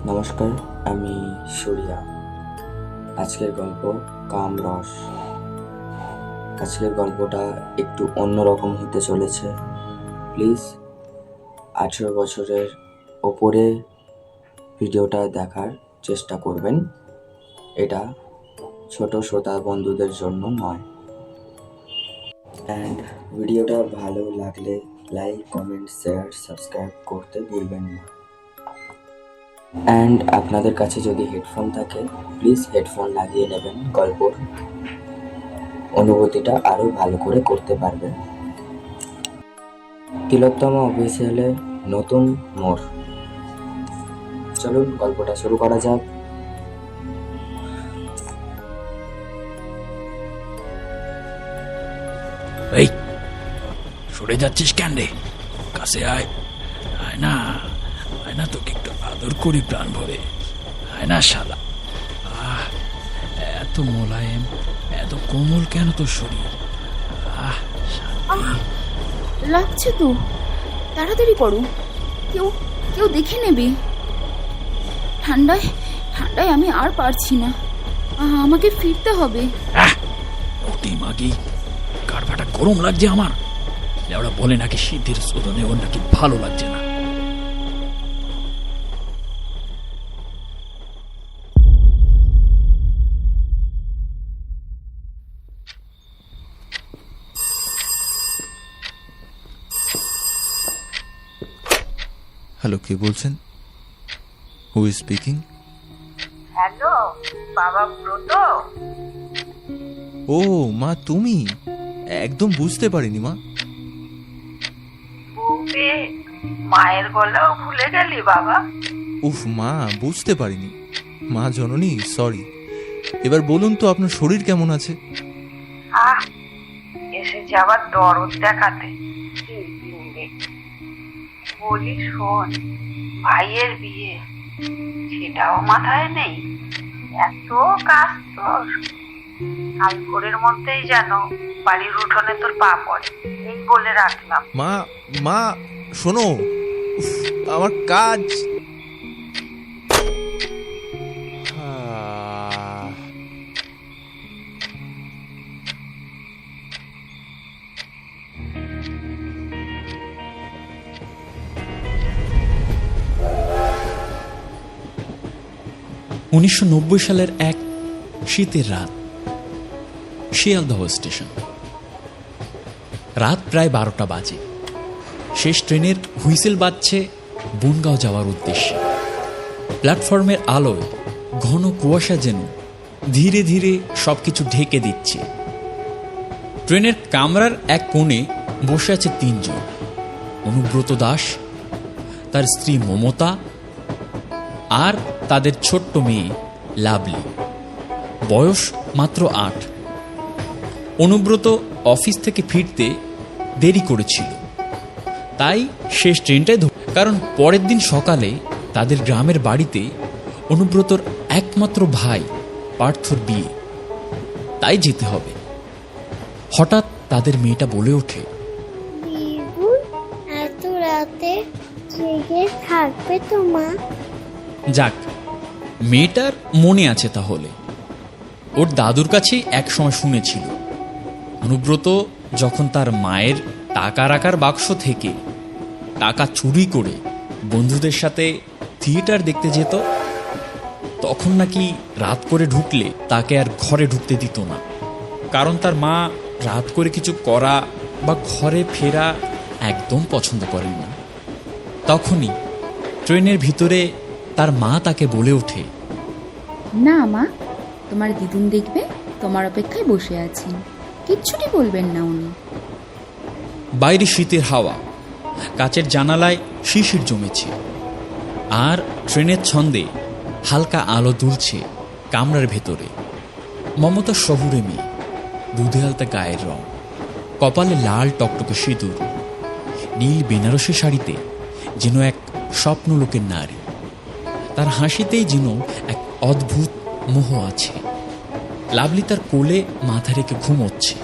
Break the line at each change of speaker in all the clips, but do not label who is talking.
নমস্কার, আমি সূর্যা। আজকের গল্প কামরস। আজকের গল্পটা একটু অন্যরকম হতে চলেছে। প্লিজ 18 বছরের ওপরে ভিডিওটা দেখার চেষ্টা করবেন। এটা ছোট শ্রোতা বন্ধুদের জন্য নয়। অ্যান্ড ভিডিওটা ভালো লাগলে লাইক, কমেন্ট, শেয়ার, সাবস্ক্রাইব করতে ভুলবেন না। অ্যান্ড আপনাদের কাছে যদি হেডফোন থাকে, প্লিজ হেডফোন লাগিয়ে নেবেন। গল্পর অনুভূতিটা আরও ভালো করে করতে পারবেন। তিলোত্তমা অফিসিয়ালে নতুন মোড়। চলুন গল্পটা শুরু করা যাক।
এই সরে যাচ্ছিস কেন রে? কাছে আয়, আয় না, আয় না, তোকে একটু আদর করি প্রাণ ভরে। আয় না শালা। এত মোলায়েম, এত কোমল কেন তোর শরীর?
লাগছে তো, তাড়াতাড়ি করো, কেউ কেউ দেখে নেবে। ঠান্ডায় ঠান্ডায় আমি আর পারছি না, আমাকে ফিরতে হবে।
ওটি মাগি, কারভাটা গরম লাগছে আমার। ওরা বলে নাকি সিদ্ধির শোধনে ওর নাকি ভালো লাগছে না।
হ্যালো, কে বলছেন? Who is speaking?
হ্যালো, বাবা ব্রত।
ও মা, তুমি? একদম বুঝতে পারিনি মা।
বউকে মায়ের গলাও ভুলে গেলি বাবা?
উফ মা, বুঝতে পারিনি। মা জননী, সরি। এবার বলুন তো, আপনার শরীর কেমন আছে?
এসেছে আবার দরদ দেখাতে। বলি শোন, ভাইয়ের বিয়ে, সেটাও মাথায় নেই। এত কাজ তোর, কালকরের মধ্যেই যেন বাড়ির উঠোনে তোর পা পড়ে, এই বলে রাখলাম।
মা, মা শোনো, উফ, আমার কাজ। আহ,
1990 সালের এক শীতের রাত, শিয়ালদহ স্টেশন। রাত প্রায় 12টা বাজে। শেষ ট্রেনের হুইসেল বাজছে বনগাঁও যাওয়ার উদ্দেশ্যে। প্ল্যাটফর্মের আলোয় ঘন কুয়াশা যেন ধীরে ধীরে সবকিছু ঢেকে দিচ্ছে। ট্রেনের কামরার এক কোণে বসে আছে 3 জন। অনুব্রত দাস, তার স্ত্রী মমতা, আর তাদের ছোট্ট মেয়ে লাভলি। বয়স মাত্র 8। অনুব্রত অফিস থেকে ফিরতে দেরি করেছিল, তাই শেষ ট্রেনটাই কারণ পরের দিন সকালে তাদের গ্রামের বাড়িতে অনুব্রতর একমাত্র ভাই পার্থর বিয়ে, তাই যেতে হবে। হঠাৎ তাদের মেয়েটা বলে ওঠে,
এত রাতে জেগে থাকবে তো মা?
যাক, মেয়েটার মনে আছে তাহলে। ওর দাদুর কাছেই একসময় শুনেছিল অনুব্রত যখন তার মায়ের টাকা রাখার বাক্স থেকে টাকা চুরি করে বন্ধুদের সাথে থিয়েটার দেখতে যেত, তখন নাকি রাত করে ঢুকলে তাকে আর ঘরে ঢুকতে দিত না, কারণ তার মা রাত করে কিছু করা বা ঘরে ফেরা একদম পছন্দ করেন না। তখনই ট্রেনের ভিতরে তার মা তাকে বলে ওঠে,
না মা, তোমার দিদুন দেখবে তোমার অপেক্ষায় বসে আছেন, কিচ্ছুটি বলবেন না উনি।
বাইরে শীতের হাওয়া, কাচের জানালায় শিশির জমেছে, আর ট্রেনের ছন্দে হালকা আলো দুলছে কামরার ভেতরে। মমতা শহুরে মেয়ে, দুধে আলতা গায়ের রং, কপালে লাল টকটকে সিঁদুর, নীল বেনারসি শাড়িতে যেন এক স্বপ্নলোকের নারী। তার হাসিতেই যেন এক অদ্ভুত মোহ আছে। লাভলি তার কোলে মাথা রেখে ঘুমোচ্ছে।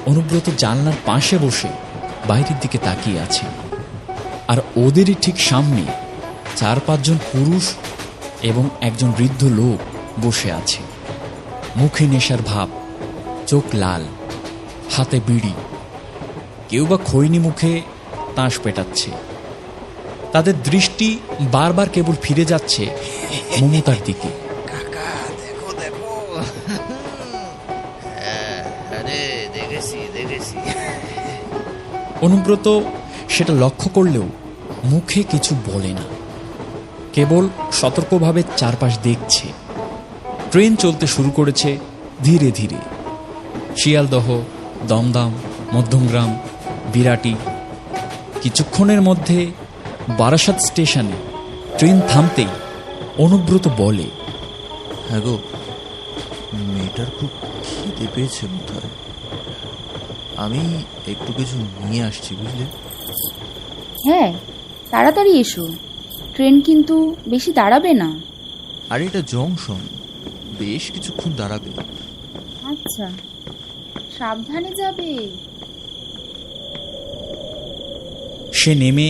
অনুব্রত জানলার পাশে বসে বাইরের দিকে তাকিয়ে আছে, আর ওদেরই ঠিক সামনে 4-5 জন পুরুষ এবং একজন বৃদ্ধ লোক বসে আছে। মুখে নেশার ভাব, চোখ লাল, হাতে বিড়ি, কেউ বা খৈনি মুখে তাস পেটাচ্ছে। তাদের দৃষ্টি বারবার কেবল ফিরে যাচ্ছে মমতার দিকে।
কাকা দেখো দেখো, আরে দেখেছি দেখেছি।
অনুব্রত সেটা লক্ষ্য করলেও মুখে কিছু বলে না, কেবল সতর্কভাবে চারপাশ দেখছে। ট্রেন চলতে শুরু করেছে ধীরে ধীরে। শিয়ালদহ, দমদম, মধ্যমগ্রাম, বিরাটি। কিছুক্ষণের মধ্যে বারাসাত স্টেশনে ট্রেন থামতেই অনুব্রত বলে,
হ্যাঁ গো, মেয়েটার খুব খিদে পেয়েছে বোধহয়। আমি একটু কিছু নিয়ে আসছি, বুঝলে?
হ্যাঁ, তাড়াতাড়ি এসো, ট্রেন কিন্তু বেশি দাঁড়াবে না।
আর এটা জংশন, বেশ কিছুক্ষণ দাঁড়াবে।
আচ্ছা, সাবধানে যাবে।
সে নেমে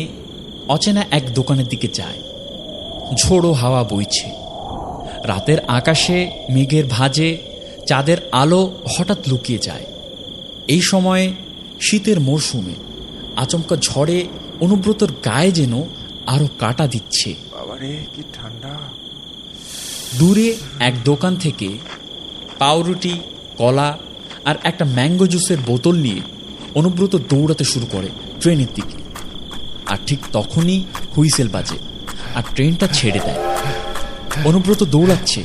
অচেনা এক দোকানের দিকে যায়। ঝোড়ো হাওয়া বইছে। রাতের আকাশে মেঘের ভাঁজে চাঁদের আলো হঠাৎ লুকিয়ে যায়। এই সময়ে শীতের মরশুমে আচমকা ঝড়ে অনুব্রতর গায়ে যেন আরো কাটা দিচ্ছে।
বাবারে কি ঠান্ডা!
দূরে এক দোকান থেকে পাউরুটি, কলা আর একটা ম্যাঙ্গো জুসের বোতল নিয়ে অনুব্রত দৌড়াতে শুরু করে ট্রেনের দিকে। আর ঠিক তখনই হুইসেল বাজে আর ট্রেনটা ছেড়ে দেয়। অনুব্রত দৌড়াচ্ছে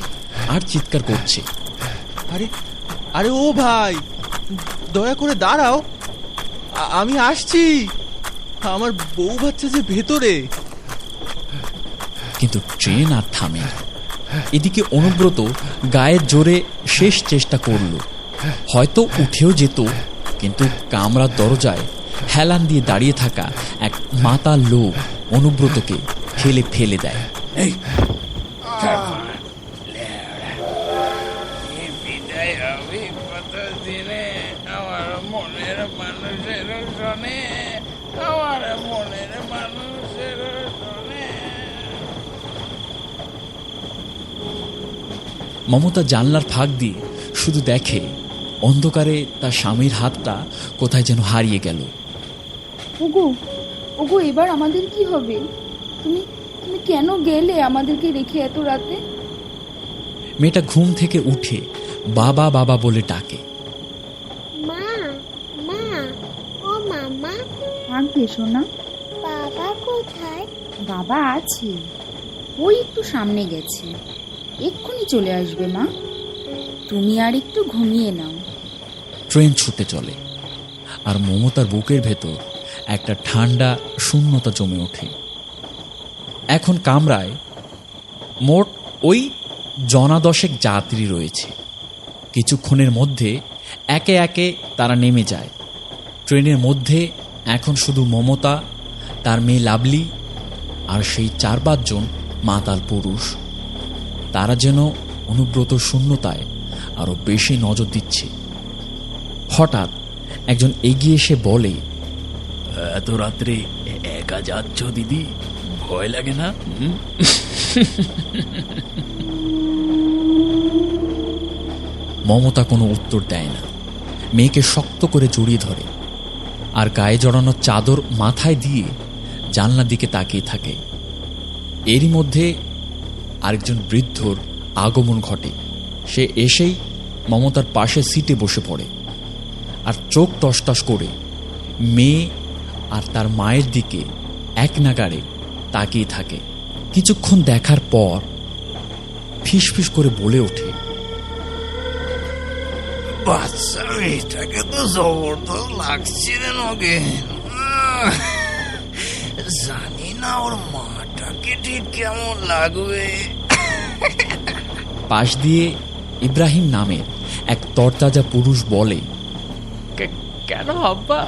আর চিৎকার করছে,
আরে আরে ও ভাই, দয়া করে দাঁড়াও, আমি আসছি, আমার বউ বাচ্চা যে ভেতরে।
কিন্তু ট্রেন আর থামে না। এদিকে অনুব্রত গায়ের জোরে শেষ চেষ্টা করল, হয়তো উঠেও যেত, কিন্তু কামরার দরজায় হেলান দিয়ে দাঁড়িয়ে থাকা এক মাতাল লোক অনুব্রতকে ঠেলে ফেলে দেয়। মমতা জানলার ফাঁক দিয়ে শুধু দেখে অন্ধকারে তার স্বামীর হাতটা কোথায় যেন হারিয়ে গেল।
ওগো, ওগো, এবার আমাদের কি হবে? তুমি তুমি কেন গেলে আমাদেরকে রেখে এত রাতে?
মেয়েটা ঘুম থেকে উঠে বাবা বাবা বলে ডাকে।
মা, মা, ও মামা,
থাকবে সোনা।
বাবা কোথায়?
বাবা আছে, ওই একটু সামনে গেছে, এক্ষুনি চলে আসবে মা। তুমি আর একটু ঘুমিয়ে নাও।
ট্রেন ছুটে চলে আর মমতার বুকের ভেতর একটা ঠান্ডা শূন্যতা জমে ওঠে। এখন কামরায় মোট ওই জনা দশেক যাত্রী রয়েছে। কিছুক্ষণের মধ্যে একে একে তারা নেমে যায়। ট্রেনের মধ্যে এখন শুধু মমতা, তার মেয়ে লাভলি আর সেই 4-5 জন মাতাল পুরুষ। তারা যেন অনুব্রত শূন্যতায় আরো বেশি নজর দিচ্ছে। হঠাৎ একজন এগিয়ে এসে বলে, এত রাত্রে একা যাচ্ছ দিদি, ভয় লাগে না? মমতা কোনো উত্তর দেয় না, মেয়েকে শক্ত করে জড়িয়ে ধরে আর গায়ে জড়ানো চাদর মাথায় দিয়ে জানলার দিকে তাকিয়ে থাকে। এরই মধ্যে আরেকজন বৃদ্ধর আগমন ঘটে। সে এসেই মমতার পাশে সিটে বসে পড়ে আর চোখ টসটস করে মেয়ে আর তার মায়ের দিকে এক নাগাড়ে তাকিয়ে থাকে। কিছুক্ষণ দেখার পর ফিসফিস করে বলে ওঠে,
বাচ্চা মেয়েটাকে তো জবরদস্ত লাগছে রে নগে। জানি না ওর মাটাকে ঠিক কেমন লাগবে।
পাশ দিয়ে ইব্রাহিম নামের এক তরতাজা পুরুষ বলে, কেন আব্বা,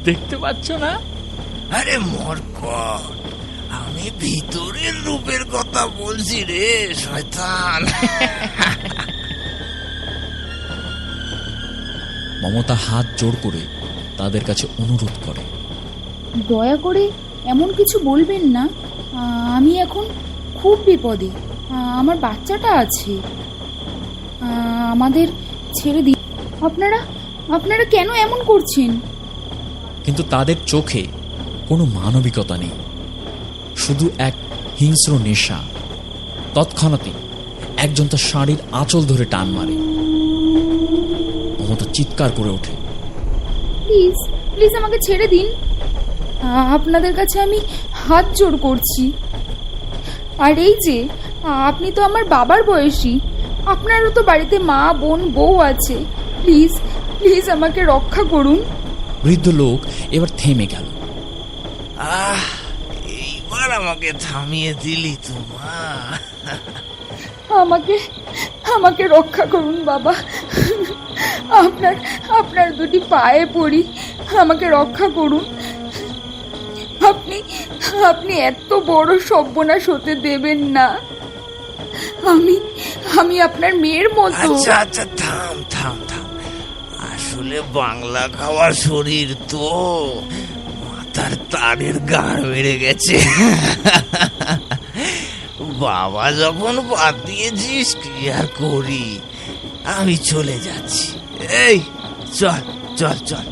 দেখতে পাচ্ছ না?
আরে মরকট, আমি ভিতরের রূপের কথা বলছি রে শয়তান।
মমতা হাত জোড় করে তাদের কাছে অনুরোধ করে,
দয়া করে এমন কিছু বলবেন না, আমি এখন খুব খুব বিপদে। আমার বাচ্চাটা আছে। আমাদের ছেড়ে দিন। আপনারা কেন এমন করছেন?
কিন্তু তাদের চোখে কোনো মানবিকতা নেই, শুধু এক হিংস্র নেশা। তৎক্ষণাৎই একজন তার শাড়ির আঁচল ধরে টান মারে। মমতা চিৎকার করে ওঠে,
প্লিজ প্লিজ আমাকে ছেড়ে দিন। আপনাদের কাছে আমি হাত জোড় করছি। আর এই যে, আপনি তো আমার বাবার বয়সী, আপনারও তো বাড়িতে মা, বোন, বউ আছে। প্লিজ প্লিজ আমাকে রক্ষা করুন।
বৃদ্ধ লোক এবার থেমে গেল।
এইবার আমাকে থামিয়ে দিলি তো মা।
আমাকে রক্ষা করুন বাবা। আপনার দুটি পায়ে পড়ি, আমাকে রক্ষা করুন। আপনি এত বড় সর্বনাশ হতে দেবেন না। আমি আপনার মেয়ের মতো।
আচ্ছা আচ্ছা, থাম থাম থাম। আসলে বাংলা খাওয়ার শরীর তো, মাথার তারের গাড় বেড়ে গেছে। বাবা যখন বাদ দিয়েছিস কি আর করি, আমি চলে যাচ্ছি। এই চল চল চল।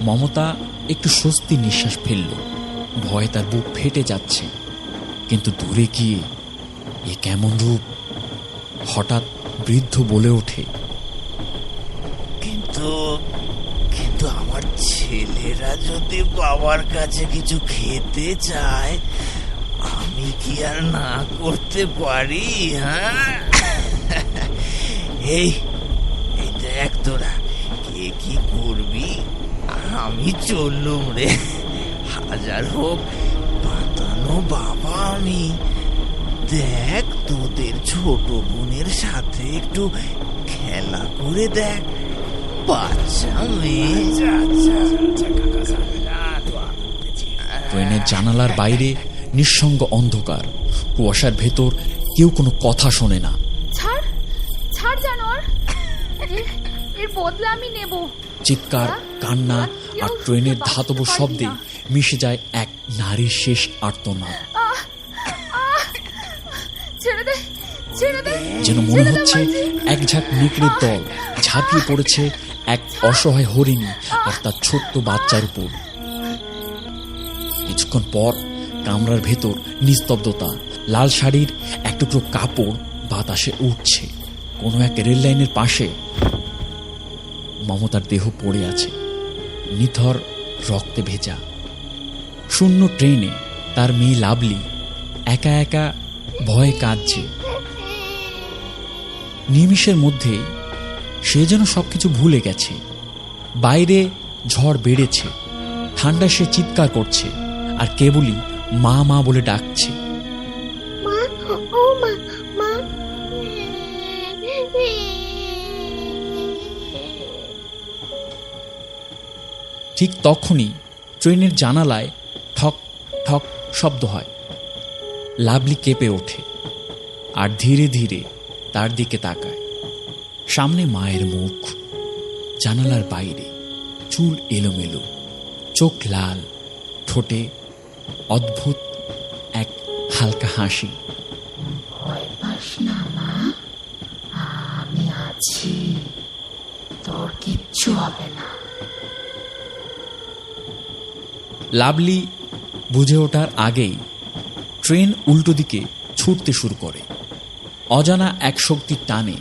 মমতা একটু স্বস্তি নিঃশ্বাস ফেলল। ভয়ে তার বুক ফেটে যাচ্ছে। কিন্তু দূরে গিয়ে এ কেমন রূপ! হঠাৎ বৃদ্ধ বলে ওঠে,
কিন্তু কিন্তু আমার ছেলেরা যদি বাবার কাছে কিছু খেতে চায়, আমি কি আর না করতে পারি? হ্যাঁ, এই এই দেখ তোরা কে কি করবি। আমি চললুম রে। হাজার হোক পাতানো বাবা আমি। দেখ তোদের ছোট বোনের সাথে একটু খেলা করে দেখ। বাচ্চা মেয়ে।
ট্রেনের জানালার বাইরে নিঃসঙ্গ অন্ধকার। কুয়াশার ভেতর কেউ কোনো কথা শোনে না।
ছাড় জানোয়ার, এর বদলা আমি নেব।
চিৎকার, কান্না আর ট্রেনের ধাতব শব্দে মিশে যায় এক নারীর শেষ আর্তনাদ। যেন মনে হচ্ছে এক ঝাঁক নেকড়ের দল ঝাঁপিয়ে পড়েছে এক অসহায় হরিণী আর তার ছোট্ট বাচ্চার উপর। কিছুক্ষণ পর কামরার ভেতর নিস্তব্ধতা। লাল শাড়ির এক টুকরো কাপড় বাতাসে উঠছে। কোনো এক রেল লাইনের পাশে মমতার দেহ পড়ে আছে, নিথর রক্তে ভেজা। শূন্য ট্রেনে তার মেয়ে লাভলি একা একা ভয়ে কাঁদছে। নিমিষের মধ্যেই সে যেন সবকিছু ভুলে গেছে। বাইরে ঝড় বেড়েছে, ঠান্ডায় সে চিৎকার করছে আর কেবলই মা মা বলে ডাকছে।
মা, ও মা, মা।
ঠিক তখনই ট্রেনের জানালায় ঠক ঠক শব্দ হয়। লাভলি কেঁপে ওঠে আর ধীরে ধীরে তার দিকে তাকায়। সামনে মায়ের মুখ, জানালার বাইরে চুল এলোমেলো, চোখ লাল, ঠোঁটে অদ্ভুত এক হালকা হাসি।
ভয় পাস না মা, আমি আছি, তোর কিচ্ছু হবে না।
লাভলি বুঝে ওঠার আগেই ট্রেন উল্টো দিকে ছুটতে শুরু করে। অজানা এক শক্তির টানে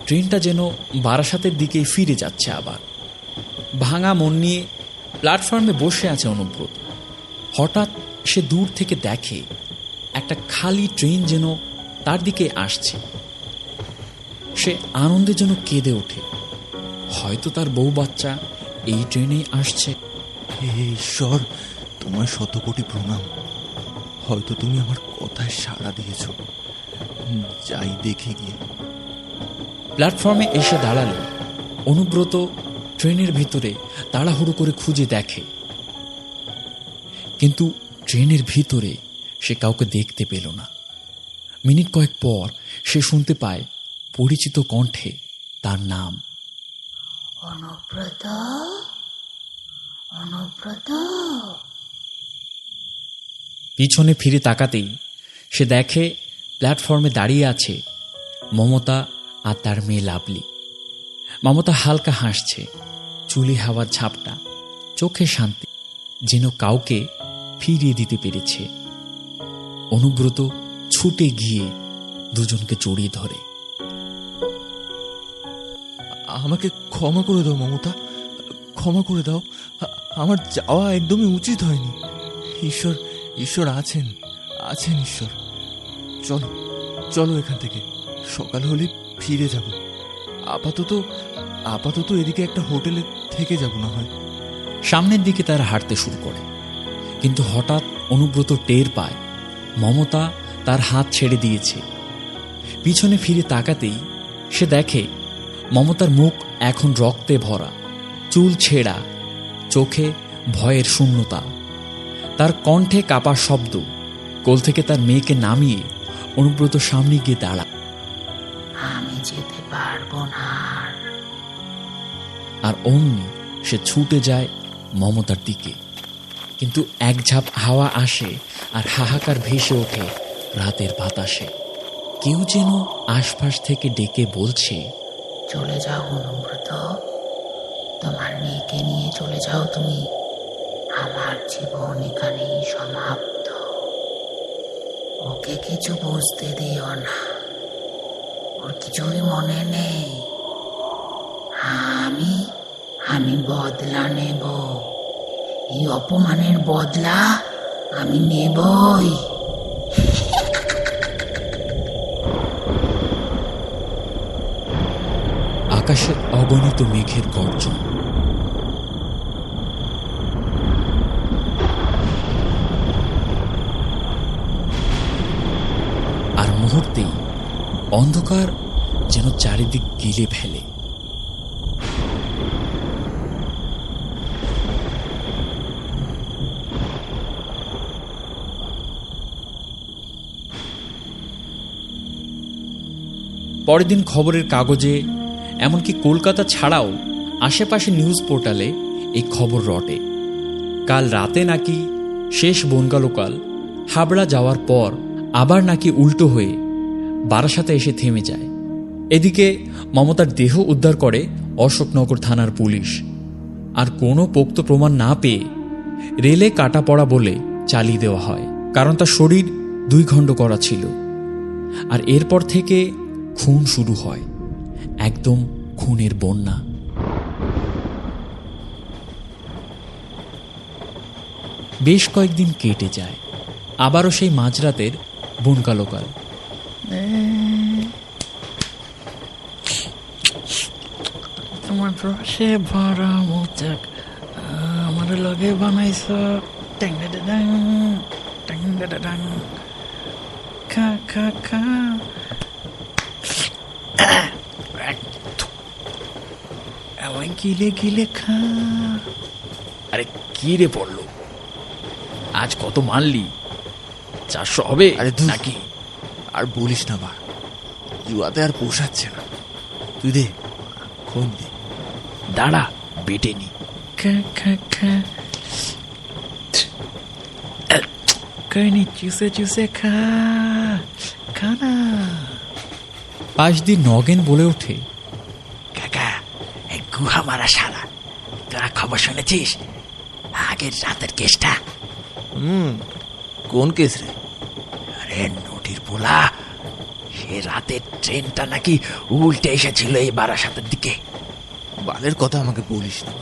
ট্রেনটা যেন বারাসাতের দিকেই ফিরে যাচ্ছে আবার। ভাঙা মন নিয়ে প্ল্যাটফর্মে বসে আছে অনুব্রত। হঠাৎ সে দূর থেকে দেখে একটা খালি ট্রেন যেন তার দিকে আসছে। সে আনন্দে যেন কেঁদে ওঠে। হয়তো তার বউ বাচ্চা এই ট্রেনেই আসছে।
হে ঈশ্বর, তোমার শতকোটি প্রণাম। হয়তো তুমি আমার কথায় সাড়া দিয়েছ। যাই দেখে গিয়ে।
প্ল্যাটফর্মে এসে দাঁড়ালো। অনুব্রত ট্রেনের ভিতরে তাড়াহুড়ো করে খুঁজে দেখে, কিন্তু ট্রেনের ভিতরে সে কাউকে দেখতে পেল না। মিনিট কয়েক পর সে শুনতে পায় পরিচিত কণ্ঠে তার নাম।
অনুব্রত, অনুব্রত।
পিছনে ফিরে তাকাতেই সে দেখে প্ল্যাটফর্মে দাঁড়িয়ে আছে মমতা আর তার মেয়ে লাভলি। মমতা হালকা হাসছে, চুলে হাওয়ার ঝাপটা, চোখে শান্তি, যেন কাউকে ফিরিয়ে দিতে পেরেছে। অনুব্রত ছুটে গিয়ে দুজনকে জড়িয়ে ধরে।
আমাকে ক্ষমা করে দাও মমতা, ক্ষমা করে দাও। আমার যাওয়া একদমই উচিত হয়নি। ঈশ্বর ঈশ্বর আছেন, আছেন ঈশ্বর। চলো চলো এখান থেকে, সকাল হলে ফিরে যাব। আপাতত এদিকে একটা হোটেলে থেকে যাব না হয়।
সামনের দিকে তারা হাঁটতে শুরু করে, কিন্তু হঠাৎ অনুব্রত টের পায় মমতা তার হাত ছেড়ে দিয়েছে। পিছনে ফিরে তাকাতেই সে দেখে মমতার মুখ এখন রক্তে ভরা, চুল ছেঁড়া, চোখে ভয়ের শূন্যতা, তার কণ্ঠে কাঁপার শব্দ। কোল থেকে তার মেয়েকে নামিয়ে অনুব্রত সামনে গিয়ে দাঁড়ায়।
আমি যেতে পারবো না।
আর অমনি সে ছুটে যায় মমতার দিকে, কিন্তু এক ঝাপ হাওয়া আসে আর হাহাকার ভেসে ওঠে রাতের বাতাসে। কেউ যেন আশপাশ থেকে ডেকে বলছে,
চলে যাও অনুব্রত, তোমার মেয়েকে নিয়ে চলে যাও তুমি। আমার জীবন এখানেই সমাপ্ত। ওকে কিছু বুঝতে দিও না, ওর কিছুই মনে নেই। আমি বদলা নেব, এই অপমানের বদলা আমি নেবই।
আকাশে অগণিত মেঘের গর্জন, আর মুহূর্তেই অন্ধকার যেন চারিদিক গিলে ফেলে। পরের দিন খবরের কাগজে, এমনকি কলকাতা ছাড়াও আশেপাশে নিউজ পোর্টালে এই খবর রটে। কাল রাতে নাকি শেষ বনগা লোকাল হাবড়া যাওয়ার পর আবার নাকি উল্টো হয়ে বারাসাতে এসে থেমে যায়। এদিকে মমতার দেহ উদ্ধার করে অশোকনগর থানার পুলিশ, আর কোনো পোক্ত প্রমাণ না পেয়ে রেলে কাটা পড়া বলে চালিয়ে দেওয়া হয়, কারণ তার শরীর 2 খণ্ড করা ছিল। আর এরপর থেকে খুন শুরু হয়, একদম খুনের বন্যা। বেশ কয়েকদিন কেটে যায়, আবারও সেই মাঝরাতের বনগা লোকাল।
তোমার রসে ভরা মুখ আমার লগে বানাইছ, খা খা খা। গিলে গিলে খা।
আরে কি রে পড়লো, আজ কত মারলি? 400 হবে নাকি?
আর বলিস না বা, জুয়াতে আর পোষাচ্ছে না। তুই দে, খোঁজ দে।
দাঁড়া, বেটে নি।
খা খা খা। কইনি চুষে চুষে খা, খানা।
পাশ দিয়ে নগেন বলে ওঠে,
কাকা, এই গুহা মারা শালা, তোরা খবর শুনেছিস আগের রাতের কেসটা?
কোন কেস রে?
আরে নটির পোলা, সে রাতের ট্রেনটা নাকি উল্টে এসেছিল এই বারাসাতের দিকে।
বালের কথা আমাকে বলিস না,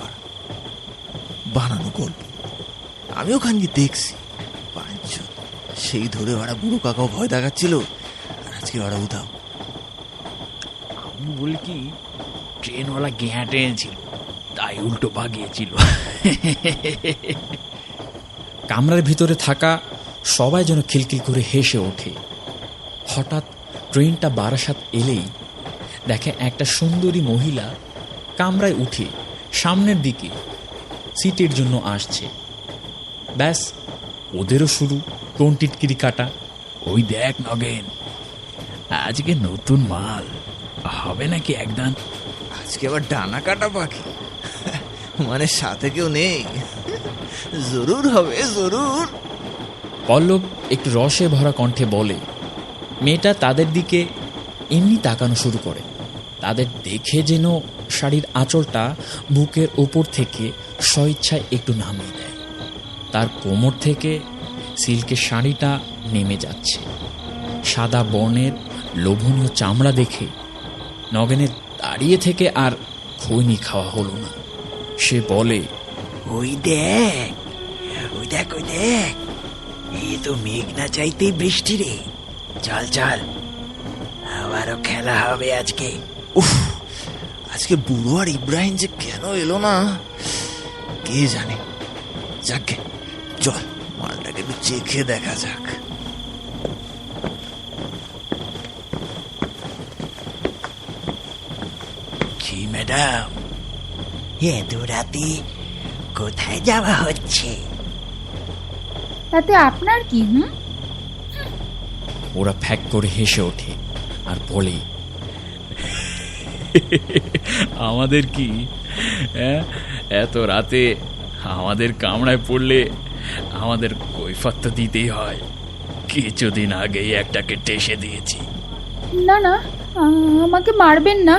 বানানো গল্প। আমি ওখানে গিয়ে দেখছি, সেই ধরে ওরা বুড়ো কাকাও ভয় দেখাচ্ছিল, আর আজকে ওরা উধাও।
আমি বলি কি, ট্রেনওয়ালা গেঁয়া টেনেছিল, তাই উল্টো ভাগিয়েছিল। কামরার ভিতরে থাকা সবাই যেন খিলখিল করে হেসে ওঠে। হঠাৎ ট্রেনটা বারাসাত এলেই দেখে একটা সুন্দরী মহিলা কামরায় উঠে সামনের দিকে সিটের জন্য আসছে। ব্যাস, ওদেরও শুরু কোন টিটকিরি কাটা। ওই দেখ নগেন, আজকে নতুন মাল হবে নাকি একদান?
আজকে আবার ডানা কাটা পাখি, মানে সাথে কেউ নেই? জরুর হবে, জরুর।
পল্লব একটু রসে ভরা কণ্ঠে বলে, মেয়েটা তাদের দিকে এমনি তাকানো শুরু করে। তাদের দেখে যেন শাড়ির আঁচলটা বুকের ওপর থেকে স্বইচ্ছায় একটু নামিয়ে দেয়। তার কোমর থেকে সিল্কের শাড়িটা নেমে যাচ্ছে। সাদা বর্ণের লোভনীয় চামড়া দেখে নগেনের দাঁড়িয়ে থেকে আর খৈনি খাওয়া হলো না। সে বলে,
ওই দেখ, ওই দেখ, ওই দেখ, এই তো মেঘ না চাইতেই বৃষ্টি রে। চল চল, আবারও খেলা হবে আজকে।
উফ, আজকে বুড়ো আর ইব্রাহিম যে কেন এলো না কে জানে। যাকে চল, মালটাকে একটু চেখে দেখা যাক।
কি ম্যাডাম, এত রাতে কোথায় যাওয়া হচ্ছে?
তাতে আপনার কি?
ওরা ফ্যাক করে হেসে ওঠে আর বলে, আমাদের কি, এত রাতে আমাদের কামড়ায় পড়লে আমাদের কৈফিয়ত দিতেই হয়। কিছুদিন আগেই একটাকে টেসে দিয়েছি।
না না, আমাকে মারবেন না।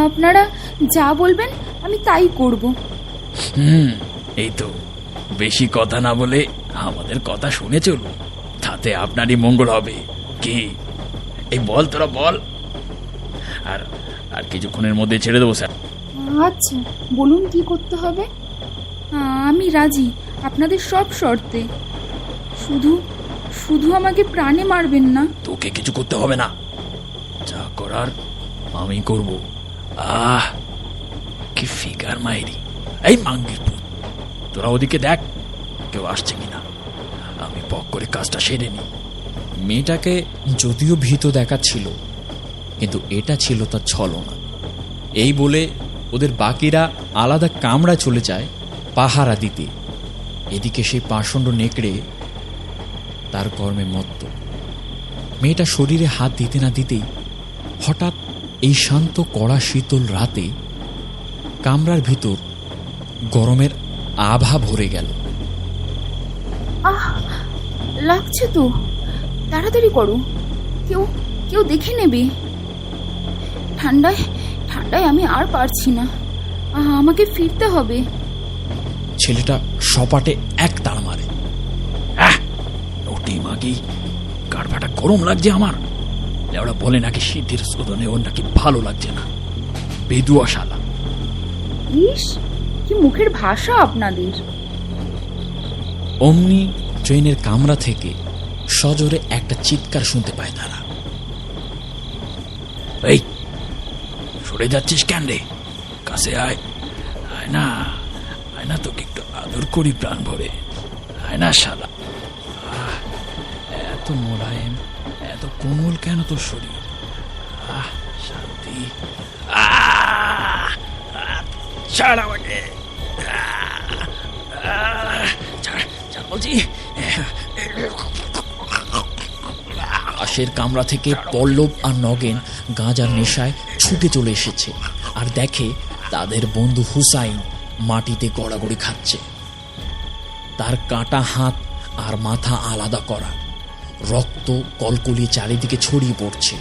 আপনারা যা বলবেন আমি তাই করব।
এই তো, বেশি কথা না বলে আমাদের কথা শুনে চলুন, তাতে আপনারই মঙ্গল হবে। কি এই বল, তোরা বল। আর আর কিছুক্ষণের মধ্যে ছেড়ে দেবো স্যার।
আচ্ছা বলুন কি করতে হবে। আমি রাজি আপনাদের সব শর্তে। শুধু শুধু আমাকে প্রাণে মারবেন না।
তোকে কিছু করতে হবে না, যা করার আমি করব। কি ফিগার মাইরি! এই মাঙ্গির পুত, তোরা ওদিকে দেখ কেউ আসছে কিনা, আমি পক করে কাজটা সেরে নি। মেয়েটাকে যদিও ভীত দেখাচ্ছিল, কিন্তু এটা ছিল তার ছলনা। এই বলে ওদের বাকিরা আলাদা কামরা চলে যায় পাহারা দিতে। এদিকে সেই পাষণ্ড নেকড়ে তার কর্মে মত্ত। মেয়েটা শরীরে হাত দিতে না দিতেই হঠাৎ এই শান্ত কড়া শীতল রাতে কামরার ভিতর গরমের আভা ভরে গেল।
লাগছে তো, তাড়াতাড়ি করো, কেউ কেউ দেখে নেবে। ঠান্ডায় ঠান্ডায় আমি আর পারছি না, আমাকে ফিরতে হবে।
ছেলেটা সপাটে এক তাড় মারে। নটি মাগি, কারভাটা গরম লাগছে আমার। ওরা বলে নাকি সিদ্ধির শোধনে ওর নাকি ভালো লাগছে না। বেদুয়া শালা।
ইস, কি মুখের ভাষা আপনাদের।
অমনি ট্রেনের কামরা থেকে সজোরে একটা চিৎকার শুনতে পায় তারা। এই, সরে যাচ্ছিস কেন রে? কাছে আয়, আয় না, আয় না, তোকে একটু আদর করি প্রাণ ভরে। আয় না শালা। এত মোলায়েম, এত কোমল কেন তোর শরীর? শান্তি। ছাড় আমাকে, বলছি। পাশের কামরা থেকে পল্লব আর নগেন গাঁজার নেশায় ছুটে চলে এসেছে আর দেখে তাদের বন্ধু হুসাইন মাটিতে গড়াগড়ি খাচ্ছে। তার কাটা হাত আর মাথা আলাদা করা, রক্ত কলকলিয়ে চারিদিকে ছড়িয়ে পড়ছে।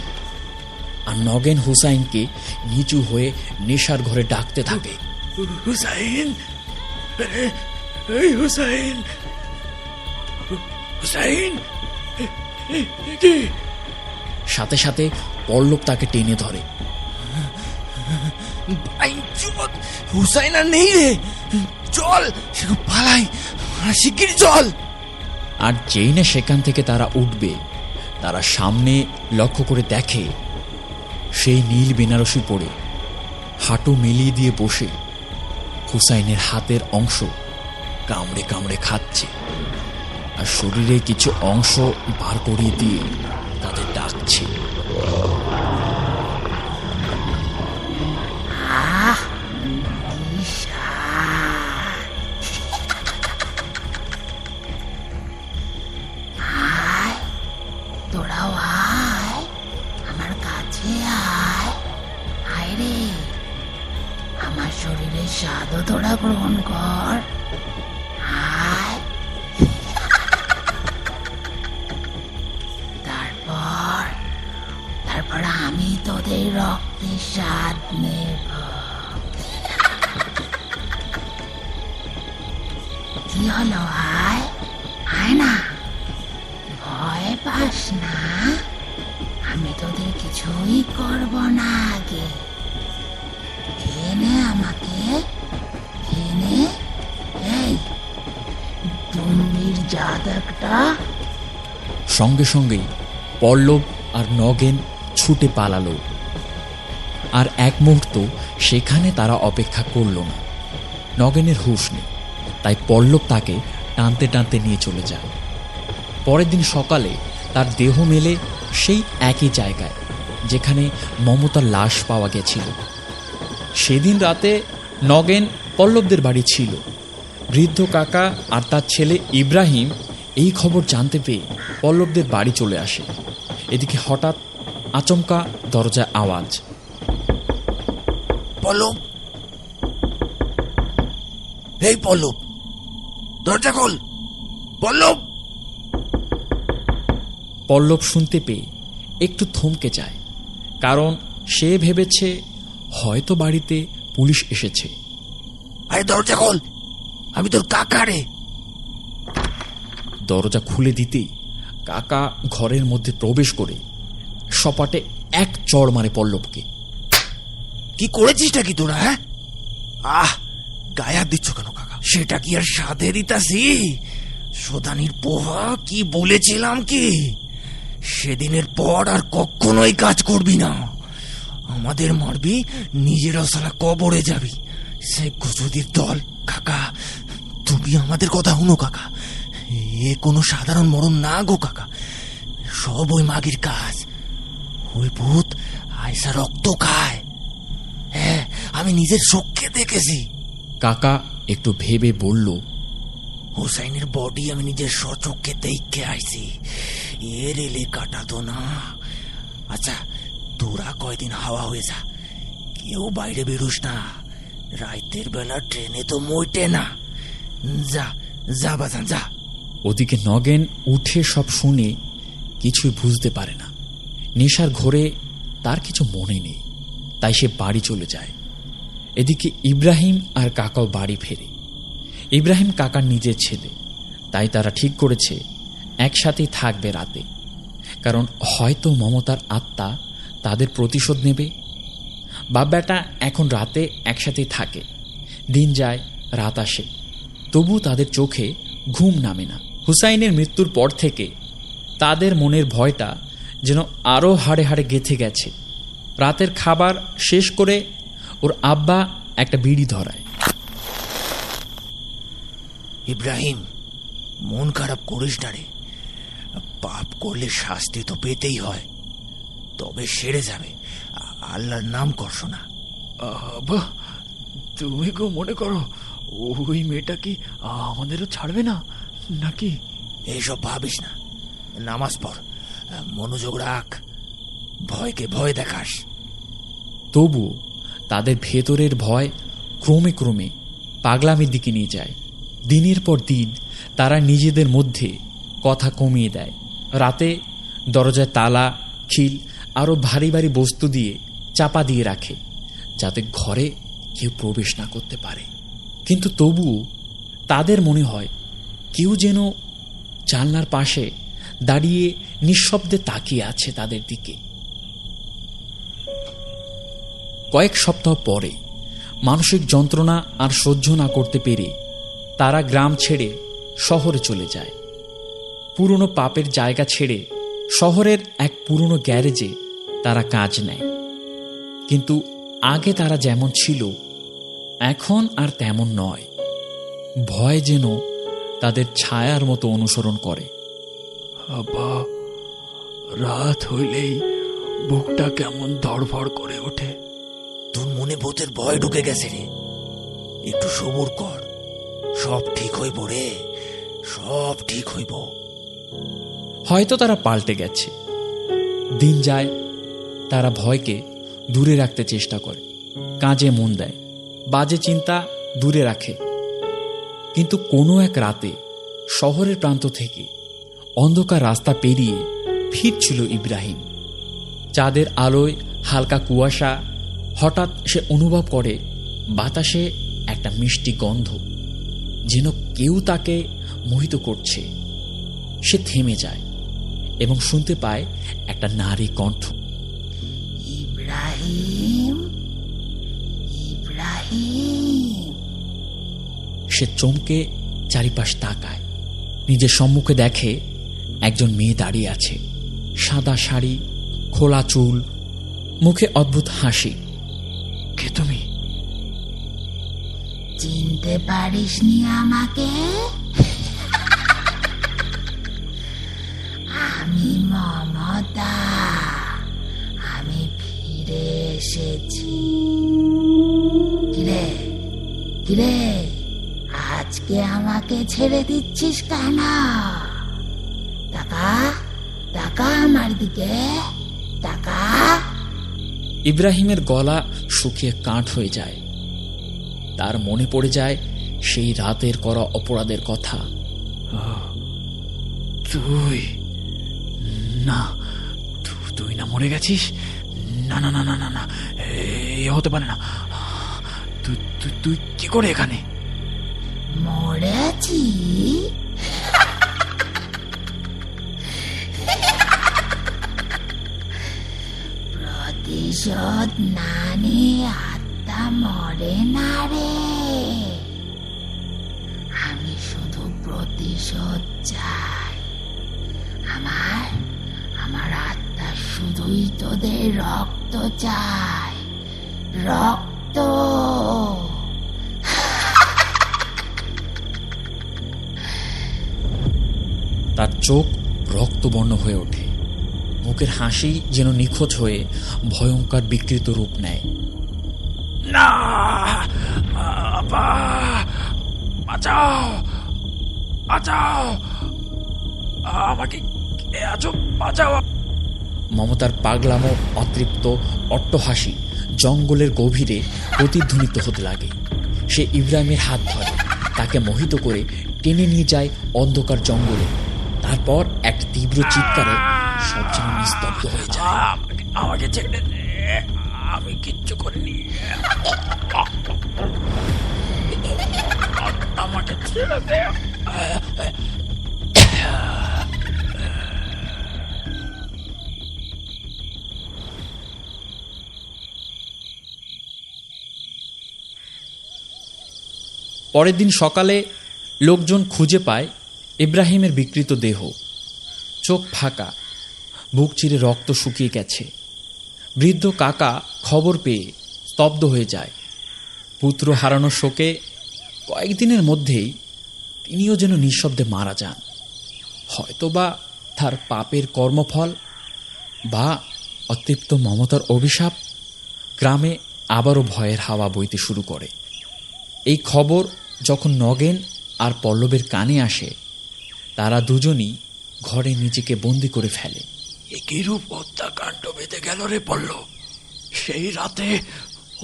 আর নগেন হুসাইনকে নিচু হয়ে নেশার ঘরে ডাকতে থাকে, হুসাইন, এই হুসাইন, হুসাইন। সাথে সাথে পল্লব তাকে টেনে ধরে।
হুসাইন আর নেই রে, চল পালাই, শিগগির চল।
আর যেই না সেখান থেকে তারা উঠবে, তারা সামনে লক্ষ্য করে দেখে সেই নীল বেনারসি পরে হাঁটু মিলিয়ে দিয়ে বসে হুসাইনের হাতের অংশ কামড়ে কামড়ে খাচ্ছে আর শরীরে কিছু অংশ বার করিয়ে দিয়ে তাদের ডাকছে।
তোরাও আয়, আমার কাছে আয়, আয় রে, আমার শরীরের স্বাদও তোরা গ্রহণ কর। আয়, এরপর আমি তোদের রক্তের স্বাদ নেব। কি হলো, আয় আয় না, ভয় পাস না, আমি তোদের কিছুই করব না। আগে খেয়ে নে আমাকে, খেয়ে নে। এই তুমির জাত একটা।
সঙ্গে সঙ্গেই পল্লব আর নগেন ছুটে পালালো। আর এক মুহূর্ত সেখানে তারা অপেক্ষা করল না। নগেনের হুঁশ নেই, তাই পল্লব তাকে টানতে টানতে নিয়ে চলে যায়। পরের দিন সকালে তার দেহ মেলে সেই একই জায়গায় যেখানে মমতার লাশ পাওয়া গেছিল। সেদিন রাতে নগেন পল্লবদের বাড়ি ছিল। বৃদ্ধ কাকা আর তার ছেলে ইব্রাহিম এই খবর জানতে পেয়ে পল্লবদের বাড়ি চলে আসে। এদিকে হঠাৎ আচমকা দরজায় আওয়াজ।
পল্লব, এই পল্লব, দরজা খোল পল্লব।
পল্লব শুনতে পেয়ে একটু থমকে যায়, কারণ সে ভেবেছে হয়তো বাড়িতে পুলিশ এসেছে।
আরে দরজা খোল, আমি তোর কাকা রে।
দরজা খুলে দিতেই কাকা ঘরের মধ্যে প্রবেশ করে সপাটে এক চড় মারে পল্লবকে।
কি করেছিসটা কি তোরা? হ্যাঁ, আহ, গায়ে হাত দিচ্ছ কেন কাকা? সেটা কি আর সাধে দিতাছি? সোদানির পোহা কি বলেছিলাম কি? সেদিনের পর আর কখনোই কাজ করবি না। আমাদের মারবি, নিজের সালা কবরে যাবি। সে গজুদির দল। কাকা, তুমি আমাদের কথা শুনো কাকা। এ কোনো সাধারণ মরণ না গো কাকা, সব ওই মাগির কাজ। ওই ভূত আয়সা রক্ত খায়। হ্যাঁ, আমি নিজের চোখে দেখেছি।
কাকা একটু ভেবে বলল,
হুসাইনের বডি আমি নিজের স্বচক্ষে দেখে আইছি। এর এলে কাটাতো না। আচ্ছা, তোরা কয়দিন হাওয়া হয়ে যা, কেউ বাইরে বেরোস না। রাতের বেলা ট্রেনে তো মইটে না। যা যা বাজান যা।
ওদিকে নগেন উঠে সব শুনে কিছুই বুঝতে পারে না। নেশার ঘোরে তার কিছু মনে নেই, তাই সে বাড়ি চলে যায়। এদিকে ইব্রাহিম আর কাকাও বাড়ি ফেরে। ইব্রাহিম কাকার নিজের ছেলে, তাই তারা ঠিক করেছে একসাথেই থাকবে রাতে, কারণ হয়তো মমতার আত্মা তাদের প্রতিশোধ নেবে। বাপ বেটা এখন রাতে একসাথেই থাকে। দিন যায়, রাত আসে, তবু তাদের চোখে ঘুম নামে না। হুসাইনের মৃত্যুর পর থেকে তাদের মনের ভয়টা যেন আরও হাড়ে হাড়ে গেঁথে গেছে। রাতের খাবার শেষ করে ওর আব্বা একটা বিড়ি ধরায়।
ইব্রাহিম, মন খারাপ করিস না রে। পাপ করলে শাস্তি তো পেতেই হয়, তবে সেরে যাবে। আল্লাহর নাম করছো না।
আব্বা, তুমি কেউ মনে করো ওই মেয়েটা কি আমাদেরও ছাড়বে না নাকি?
এইসব ভাবিস না, নামাজ পড়, মনোযোগ রাখ, ভয়কে ভয় দেখাস।
তবুও তাদের ভেতরের ভয় ক্রমে ক্রমে পাগলামির দিকে নিয়ে যায়। দিনের পর দিন তারা নিজেদের মধ্যে কথা কমিয়ে দেয়। রাতে দরজায় তালা, খিল আরও ভারী ভারী বস্তু দিয়ে চাপা দিয়ে রাখে, যাতে ঘরে কেউ প্রবেশ না করতে পারে। কিন্তু তবুও তাদের মনে হয় কেউ যেন জানলার পাশে দাঁড়িয়ে নিঃশব্দে তাকিয়ে আছে তাদের দিকে। কয়েক সপ্তাহ পরে মানসিক যন্ত্রণা আর সহ্য না করতে পেরে তারা গ্রাম ছেড়ে শহরে চলে যায়। পুরনো পাপের জায়গা ছেড়ে শহরের এক পুরনো গ্যারেজে তারা কাজ নেয়। কিন্তু আগে তারা যেমন ছিল এখন আর তেমন নয়। ভয় যেন তাদের ছায়ার মতো অনুসরণ করে।
আব্বা, রাত হইলেই বুকটা কেমন ধড়ফড় করে ওঠে।
তোর মনে ভূতের ভয় ঢুকে গেছে রে, একটু সবুর কর, সব ঠিক হইব রে, সব ঠিক হইব।
হয়তো তারা পাল্টে গেছে। দিন যায়, তারা ভয়কে দূরে রাখতে চেষ্টা করে, কাজে মন দেয়, বাজে চিন্তা দূরে রাখে। কিন্তু কোনো এক রাতে শহরের প্রান্ত থেকে অন্ধকার রাস্তা পেরিয়ে ফিরছিল ইব্রাহিম। চাঁদের আলোয় হালকা কুয়াশা। হঠাৎ সে অনুভব করে বাতাসে একটা মিষ্টি গন্ধ, যেন কেউ তাকে মোহিত করছে। সে থেমে যায় এবং শুনতে পায় একটা নারী কণ্ঠ।
ইব্রাহিম, ইব্রাহিম।
সে চমকে চারিপাশ তাকায়। নিজের সম্মুখে দেখে একজন মেয়ে দাঁড়িয়ে আছে, সাদা শাড়ি, খোলা চুল, মুখে অদ্ভুত হাসি।
কে তুমি?
চিনতে পারিসনি আমাকে? আমি মমতা, আমি ফিরে এসেছি। কিরে কিরে, আজকে আমাকে ছেড়ে দিচ্ছিস কেন? টাকা টাকা আমার দিকে, টাকা।
ইব্রাহিমের গলা শুকিয়ে কাঠ হয়ে যায়। তার মনে পড়ে যায় সেই রাতের করা অপরাধের কথা।
তুই না, তুই না মরে গেছিস? না না না না না না, এ হতে পারে না। তুই কি করে এখানে?
মরেছি? প্রতিশোধ না নিয়ে আত্মা মরে না রে। আমি শুধু প্রতিশোধ চাই। আমার আত্মা শুধুই তোদের রক্ত চায়, রক্ত।
তার চোখ রক্তবর্ণ হয়ে ওঠে, মুখের হাসি যেন নিখোঁজ হয়ে ভয়ঙ্কর বিকৃত রূপ নেয়।
না, বাঁচাও, বাঁচাও আমাকে, কে আছো? বাঁচাও।
মমতার পাগলামো, অতৃপ্ত অট্টহাসি জঙ্গলের গভীরে প্রতিধ্বনিত হতে লাগে। সে ইব্রাহিমের হাত ধরে, তাকে মোহিত করে টেনে নিয়ে যায় অন্ধকার জঙ্গলে। তারপর এক তীব্র চিৎকারে সব যেন নিস্তব্ধ হয়ে যায়।
আমাকে ছেড়ে দে, আমি কিচ্ছু করিনি। আমাকে ছেড়ে দে।
পরের দিন সকালে লোকজন খুঁজে পায় ইব্রাহিমের বিকৃত দেহ, চোখ ফাঁকা, বুক চিরে রক্ত শুকিয়ে গেছে। বৃদ্ধ কাকা খবর পেয়ে স্তব্ধ হয়ে যায়। পুত্র হারানোর শোকে কয়েকদিনের মধ্যেই তিনিও যেন নিঃশব্দে মারা যান। হয়তোবা তার পাপের কর্মফল বা অতৃপ্ত মমতার অভিশাপ। গ্রামে আবারও ভয়ের হাওয়া বইতে শুরু করে। এই খবর যখন নগেন আর পল্লবের কানে আসে, তারা দুজনই ঘরে নিজেকে বন্দি করে ফেলে।
কিরূপ হত্যাকাণ্ড বেঁধে গেল রে পল্লব! সেই রাতে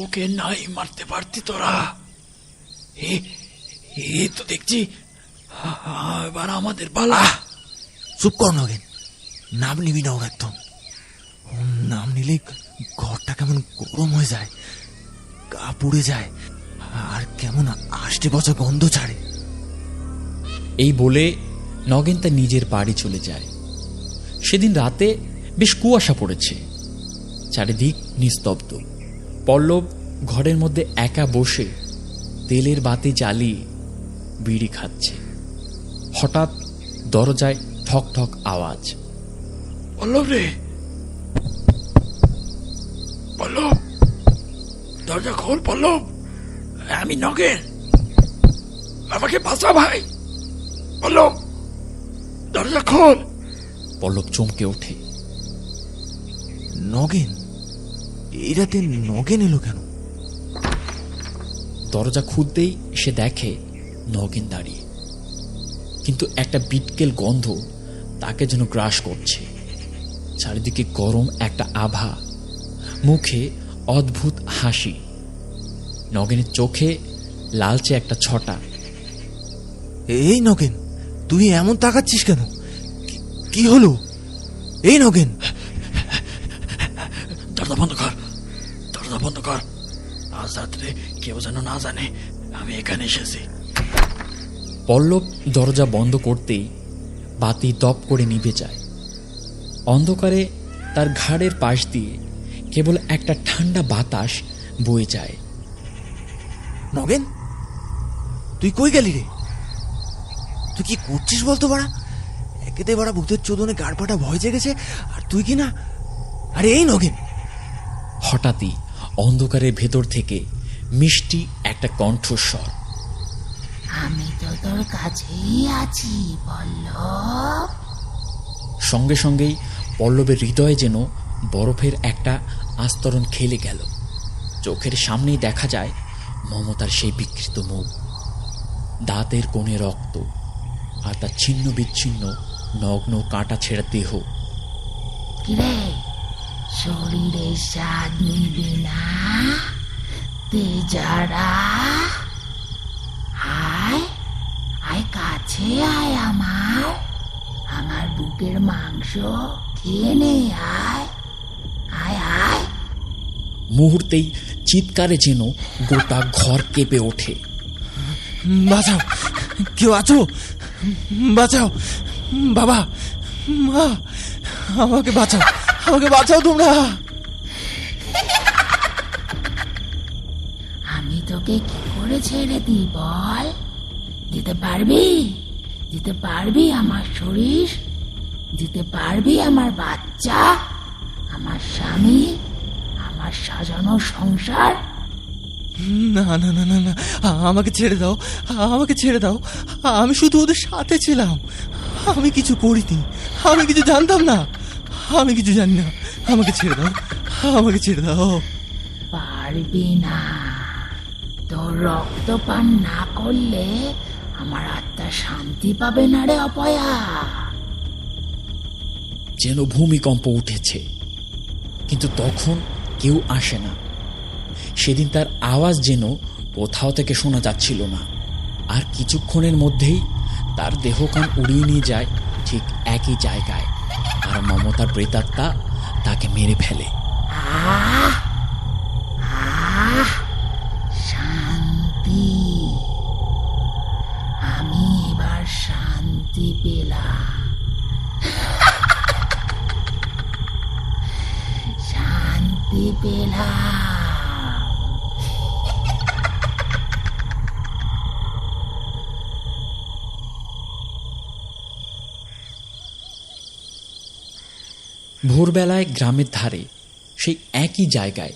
ওকে নাই মারতে পারতি তোরা? এই তো দেখছি এবার আমাদের পালা।
চুপ কর নগেন, নাম নিবি না ওর একদম। ওর নাম নিলেই ঘরটা কেমন গরম হয়ে যায়, গা পুড়ে যায়, আর কেমন আষ্টে পচা গন্ধ ছাড়ে।
এই বলে নগেন তার নিজের বাড়ি চলে যায়। সেদিন রাতে বেশ কুয়াশা পড়েছে, চারিদিক নিস্তব্ধ। পল্লব ঘরের মধ্যে একা বসে তেলের বাতি জ্বালিয়ে বিড়ি খাচ্ছে। হঠাৎ দরজায় ঠক ঠক আওয়াজ।
পল্লব রে, পল্লব, দরজা খোল পল্লব, আমি নগেন, আমাকে বাঁচা ভাই। পল্লব, দরজা খোল।
পল্লব চমকে ওঠে।
নগেন? এই রাতে নগেন এলো কেন?
দরজা খুলতেই সে দেখে নগেন দাঁড়িয়ে, কিন্তু একটা বিটকেল গন্ধ তাকে যেন গ্রাস করছে। চারিদিকে গরম একটা আভা, মুখে অদ্ভুত হাসি। নগেনের চোখে লালচে একটা ছটা।
এই নগেন, তুই এমন তাকাচ্ছিস কেন? কি হলো? এই নগেন!
দরজা বন্ধ কর, দরজা বন্ধ কর। আজ রাত্রে কেউ যেন না জানে আমি এখানে এসেছি।
পল্লব দরজা বন্ধ করতেই বাতি দপ করে নিভে যায়। অন্ধকারে তার ঘাড়ের পাশ দিয়ে কেবল একটা ঠান্ডা বাতাস বয়ে যায়।
নগেন, তুই কই গেলি রে? তুই কি করছিস বলতো বাড়া? একেতে বাড়া ভূতের চোদনে গাড় ফাটা ভয় জেগেছে, আর তুই কি না? আরে এই নগেন!
হঠাৎই অন্ধকারের ভেতর থেকে মিষ্টি একটা কণ্ঠস্বর।
আমি তো তোর কাছেই আছি পল্লব।
সঙ্গে সঙ্গেই পল্লবের হৃদয়ে যেন বরফের একটা আস্তরণ খেলে গেল। চোখের সামনেই দেখা যায় মমতার সেই বিকৃত মুখ, দাঁতের কোণে রক্ত, আর তার ছিন্ন বিচ্ছিন্ন নগ্ন কাঁটা ছেঁড়া দেহ।
কিরে, শরীরে স্বাদ নিবি না? তেজারা আয়, আয় কাছে আয়, আমার বুকের মাংস খেয়ে নে, আয় আয় আয়।
মুহূর্তেই চিৎকারে যেন গোটা ঘর কেঁপে ওঠে।
বাঁচাও, কেউ আছো? বাঁচাও বাবা, মা, আমাকে বাঁচাও, আমাকে বাঁচাও তোমরা।
আমি তোকে কি করে ছেড়ে দিই বল? দিতে পারবি? দিতে পারবি আমার শরীর? দিতে পারবি আমার বাচ্চা, আমার স্বামী, আমার সাজানো সংসার?
না না না না না, আমাকে ছেড়ে দাও, আমাকে ছেড়ে দাও। আমি শুধু ওদের সাথে ছিলাম, আমি কিছু করিনি, আমি কিছু জানতাম না, আমি কিছু জানি না। আমাকে ছেড়ে দাও, আমাকে ছেড়ে দাও।
পারবি না। তোর রক্ত পান না করলে আমার আত্মা শান্তি পাবে না রে অপয়া।
যেন ভূমিকম্প উঠেছে, কিন্তু তখন কেউ আসে না। সেদিন তার আওয়াজ যেন কোথাও থেকে শোনা যাচ্ছিল না, আর কিছুক্ষণের মধ্যেই তার দেহকান উড়িয়ে নিয়ে যায় ঠিক একই জায়গায়, আর মমতার প্রেতাত্মা তাকে মেরে ফেলে।
আহ আহ, শান্তি। আমি এবার শান্তি পেলাম, শান্তি পেলাম।
ভোরবেলায় গ্রামের ধারে সেই একই জায়গায়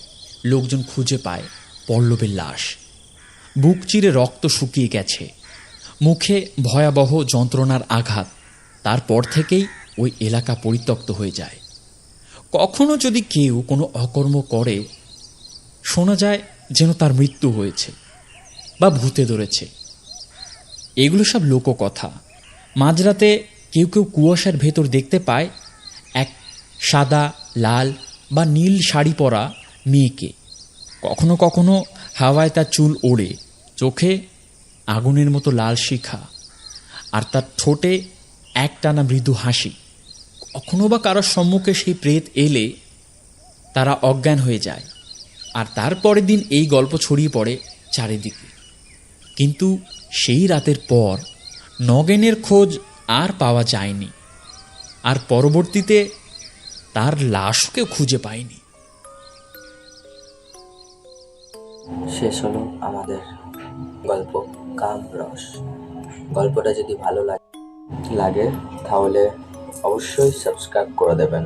লোকজন খুঁজে পায় পল্লবের লাশ। বুক চিরে রক্ত শুকিয়ে গেছে, মুখে ভয়াবহ যন্ত্রণার আঘাত। তারপর থেকেই ওই এলাকা পরিত্যক্ত হয়ে যায়। কখনো যদি কেউ কোনো অকর্ম করে, শোনা যায় যেন তার মৃত্যু হয়েছে বা ভূতে ধরেছে। এগুলো সব লোককথা। মাঝরাতে কেউ কেউ কুয়াশার ভেতর দেখতে পায় এক সাদা, লাল বা নীল শাড়ি পরা মেয়েকে। কখনো কখনো হাওয়ায় তার চুল ওড়ে, চোখে আগুনের মতো লাল শিখা, আর তার ঠোঁটে একটানা মৃদু হাসি। কখনো বা কারোর সম্মুখে সেই প্রেত এলে তারা অজ্ঞান হয়ে যায়, আর তারপরের দিন এই গল্প ছড়িয়ে পড়ে চারিদিকে। কিন্তু সেই রাতের পর নগেনের খোঁজ আর পাওয়া যায়নি, আর পরবর্তীতে তার লাশকে খুঁজে পায়নি।
শেষ হলো আমাদের গল্প কামরস। গল্পটা যদি ভালো লাগে তাহলে অবশ্যই সাবস্ক্রাইব করে দেবেন।